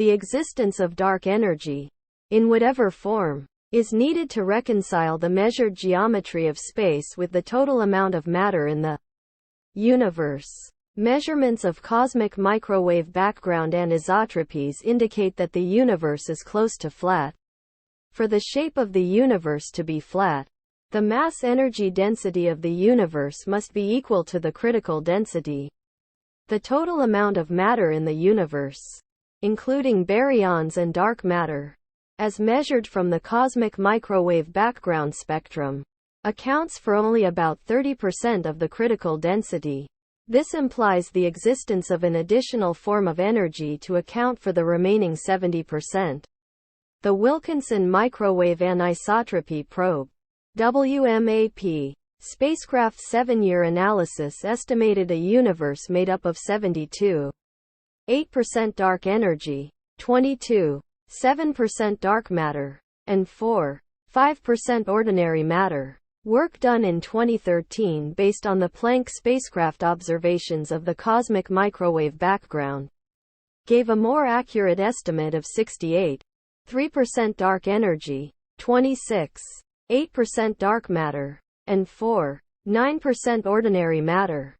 The existence of dark energy, in whatever form, is needed to reconcile the measured geometry of space with the total amount of matter in the universe. Measurements of cosmic microwave background anisotropies indicate that the universe is close to flat. For the shape of the universe to be flat, the mass-energy density of the universe must be equal to the critical density. The total amount of matter in the universe, including baryons and dark matter, as measured from the cosmic microwave background spectrum, accounts for only about 30% of the critical density. This implies the existence of an additional form of energy to account for the remaining 70%. The Wilkinson Microwave Anisotropy Probe (WMAP) spacecraft's 7-year analysis estimated a universe made up of 72.8% dark energy, 22.7% dark matter, and 4.5% ordinary matter. Work done in 2013 based on the Planck spacecraft observations of the cosmic microwave background gave a more accurate estimate of 68.3% dark energy, 26.8% dark matter, and 4.9% ordinary matter.